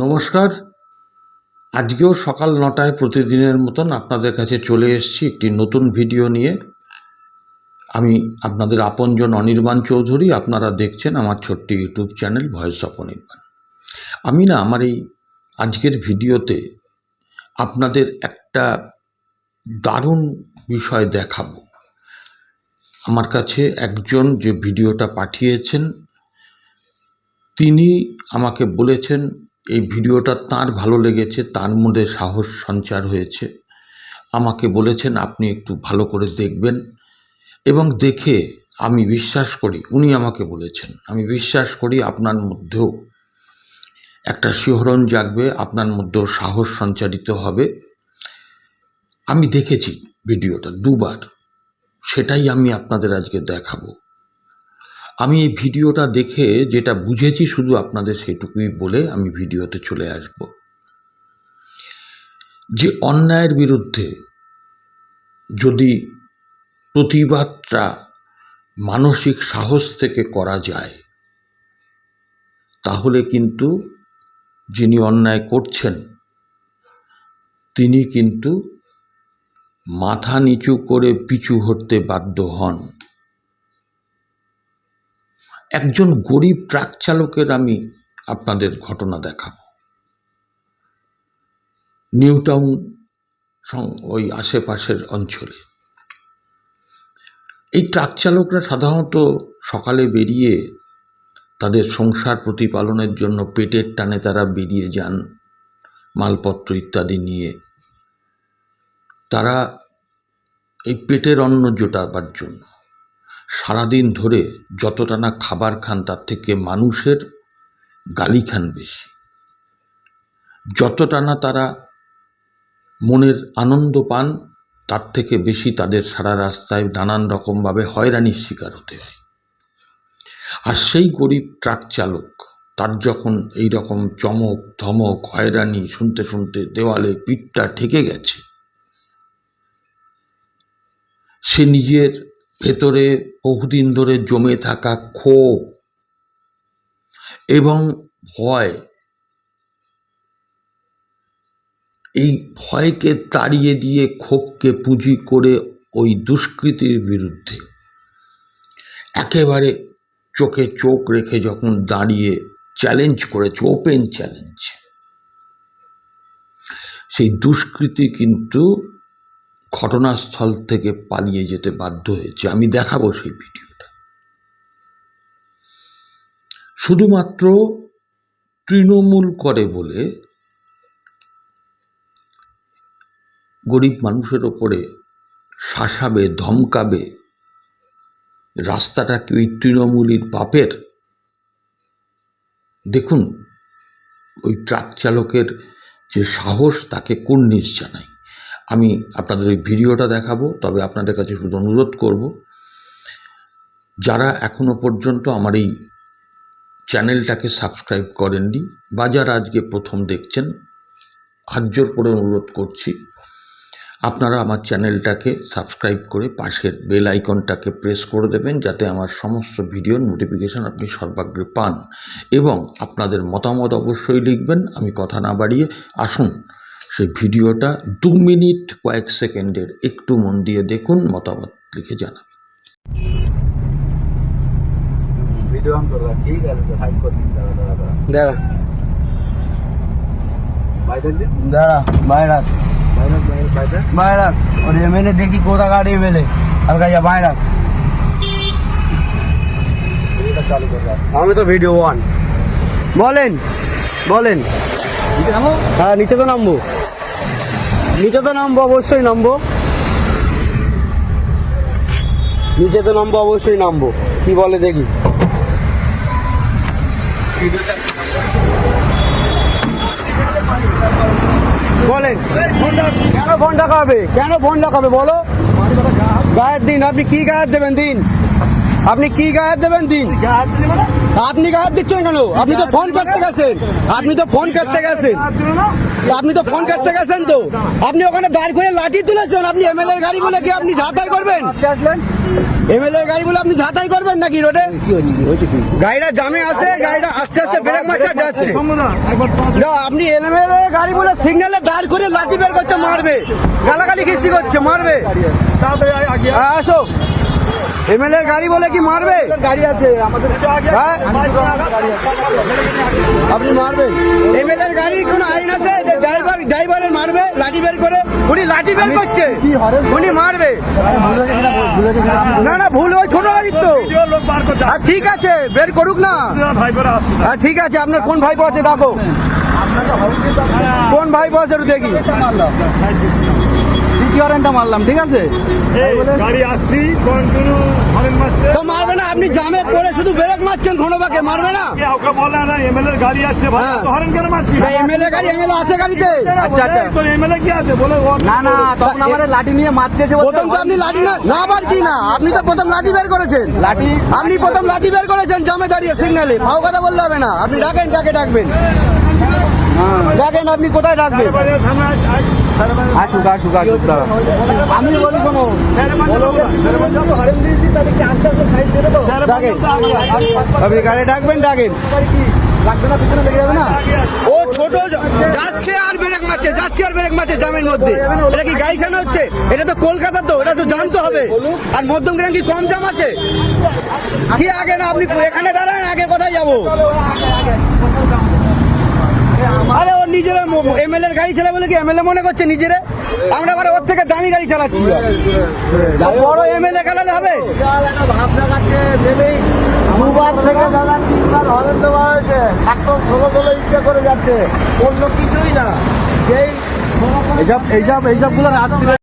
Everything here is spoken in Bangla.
নমস্কার। আজকেও সকাল ৯টায় প্রতিদিনের মতন আপনাদের কাছে চলে এসেছি একটি নতুন ভিডিও নিয়ে। আমি আপনাদের আপনজন অনির্বাণ চৌধুরী। আপনারা দেখছেন আমার ছোট্ট YouTube channel voice of Anirban. আমি আমার এই আজকের ভিডিওতে আপনাদের একটা দারুণ বিষয় দেখাবো। আমার কাছে একজন যে ভিডিওটা পাঠিয়েছেন তিনি আমাকে বলেছেন এই ভিডিওটা তার ভালো লেগেছে, তার মধ্যে সাহস সঞ্চার হয়েছে। আমাকে বলেছেন আপনি একটু ভালো করে দেখবেন, এবং দেখে আমি বিশ্বাস করি, উনি আমাকে বলেছেন আমি বিশ্বাস করি আপনার মধ্যেও একটা শিহরণ জাগবে, আপনার মধ্যেও সাহস সঞ্চারিত হবে। আমি দেখেছি ভিডিওটা দুবার, সেটাই আমি আপনাদের আজকে দেখাবো। আমি এই ভিডিওটা দেখে যেটা বুঝেছি শুধু আপনাদের সেটুকুই বলে আমি ভিডিওতে চলে আসব। যে অন্যায়ের বিরুদ্ধে যদি প্রতিবাদটা মানসিক সাহস থেকে করা যায়, তাহলে কিন্তু যিনি অন্যায় করছেন তিনি কিন্তু মাথা নিচু করে পিছু হটতে বাধ্য হন। একজন গরিব ট্রাক চালকের আমি আপনাদের ঘটনা দেখাব। নিউ টাউন ওই আশেপাশের অঞ্চলে এই ট্রাক চালকরা সাধারণত সকালে বেরিয়ে তাদের সংসার প্রতিপালনের জন্য পেটের টানে তারা বেরিয়ে যান মালপত্র ইত্যাদি নিয়ে। তারা এই পেটের অন্ন জোটাবার জন্য সারাদিন ধরে যতটা না খাবার খান তার থেকে মানুষের গালি খান বেশি। যতটা না তারা মনের আনন্দ পান তার থেকে বেশি তাদের সারা রাস্তায় নানান রকমভাবে হয়রানির শিকার হতে হয়। আর সেই গরিব ট্রাক চালক তার যখন এই রকম চমক ধমক হয়রানি শুনতে শুনতে দেওয়ালে পিঠটা ঠেকে গেছে, সে নিজের ভেতরে বহুদিন ধরে জমে থাকা ক্ষোভ এবং ভয়, এই ভয়কে তাড়িয়ে দিয়ে ক্ষোভকে পুঁজি করে ওই দুষ্কৃতির বিরুদ্ধে একেবারে চোখে চোখ রেখে যখন দাঁড়িয়ে চ্যালেঞ্জ করেছে, ওপেন চ্যালেঞ্জ, সেই দুষ্কৃতী কিন্তু ঘটনাস্থল থেকে পালিয়ে যেতে বাধ্য হয়েছে। আমি দেখাবো সেই ভিডিওটা। শুধুমাত্র তৃণমূল করে বলে গরিব মানুষের ওপরে শাসাবে, ধমকাবে, রাস্তাটা কি ওই তৃণমূলীর বাপের? দেখুন ওই ট্রাক চালকের যে সাহস, তাকে কুর্নিশ জানাই। আমি আপনাদের ওই ভিডিওটা দেখাবো, তবে আপনাদের কাছে শুধু অনুরোধ করব, যারা এখনো পর্যন্ত আমার এই চ্যানেলটাকে সাবস্ক্রাইব করেননি বা যারা আজকে প্রথম দেখছেন, হাত জোর করে অনুরোধ করছি আপনারা আমার চ্যানেলটাকে সাবস্ক্রাইব করে পাশের বেল আইকনটাকে প্রেস করে দেবেন, যাতে আমার সমস্ত ভিডিওর নোটিফিকেশান আপনি সর্বাগ্রে পান। এবং আপনাদের মতামত অবশ্যই লিখবেন। আমি কথা না বাড়িয়ে আসুন সেই ভিডিওটা 2 মিনিট কয়েক সেকেন্ডের, একটু মন দিয়ে দেখুন, মতামত লিখে জানাবেন। ভিডিও অন করলাম, ঠিক আছে তো হাইড করে দিন। দাঁড়া বাইরে और एमएलए देखी कोता गाड़ी एमएलए अलगा या বাইরে চালু করে। আমি তো ভিডিও অন। বলেন হ্যাঁ, নিচে তো নামবো, অবশ্যই নামবো, অবশ্যই নামবো। কি বলে দেখি। বলেন কেন ফোন ডাকাবে, বলো গায়ের দিন, আপনি কি গায়ের দেবেন দিন। আপনি কি গায়ে দেবেন দিন। আপনি গায়ে দিচ্ছেন কেন? আপনি তো ফোন করতে গেছেন, আপনি তো ফোন করতে গেছেন, আপনি তো ফোন করতে গেছেন তো। আপনি ওখানে দাঁড় করে লাঠি তুলেছেন। আপনি এমএলএ গাড়ি বলে কি আপনি ঝাঁতাই করবেন? এমএলএ গাড়ি বলে আপনি ঝাঁতাই করবেন নাকি রোডে? গাড়িটা জামে আছে, গাড়িটা আস্তে আস্তে ব্রেক মারছে যাচ্ছে। না, আপনি এমএলএ গাড়ি বলে সিগন্যালে দাঁড় করে লাঠি বের করছে, মারবে, গালাগালি কিস্তি করছে, মারবে। আসো, এমএলএ গাড়ি বলে কি মারবে? গাড়ি আছে আমাদের, হ্যাঁ? আপনি মারবেন? এমএলএ গাড়ি কোনো আইন আছে যে ড্রাইভারের মারবে লাঠি বের করে? উনি লাঠি বের করছে, উনি মারবে। না না, ভুল, ওই ছোট গাড়ির তো। ঠিক আছে, বের করুক না। ঠিক আছে, আপনার কোন ভাইপো আছে দেখো, কোন ভাইপো আছে একটু দেখি। মারলাম, ঠিক আছে, তো মারবে না। আপনি জামে পড়ে শুধু ব্রেক মারছেন, ঘনবাকে মারবে না। এমএলএ গাড়ি আছে, এমএলএ গাড়ি, এমএলএ আছে গাড়িতে। এমএলএ কি আছে বলে? না না, তখন আমাদের লাঠি নিয়ে মারতে এসে প্রথম তো আপনি লাঠি না আবার কি না, আপনি তো প্রথম লাঠি বের করেছেন। লাঠি আপনি প্রথম লাঠি বের করেছেন জামে দাঁড়িয়ে সিগন্যালে। ভাও কথা বললে হবে না। আপনি ডাকেন, কাকে ডাকবেন? ডাকেন, আপনি কোথায় ডাকবেন? আসুক আসুক আসুক, আমি বলি কোনো ডাকেন, আপনি গাড়ি ডাকবেন, ডাকেন। ও ছোট যাচ্ছে আর ব্রেক মারছে, যাচ্ছে আর ব্রেক মারছে জামের মধ্যে। এটা কি গাড়ি চালানো হচ্ছে? এটা তো কলকাতা, তো এটা তো জানতে হবে। আর মধ্যমগ্রাম কি কম জাম আছে? কি আগে না, আপনি এখানে দাঁড়ান, আগে কোথায় যাবো? আরে ওর নিজের এমএলএ গাড়ি চালাবে বলে কি এমএলএ মনে করছে নিজেরে? আমরা আবার ওর থেকে দামি গাড়ি চালাচ্ছি। বড় এমএলএ চালালে হবে? দুবার থেকে দাদা তিনবার হরেন দেওয়া হয়েছে, একদম ষোলো ষোলো ইচ্ছা করে যাচ্ছে, অন্য কিছুই না। এইসব গুলো রাত্রে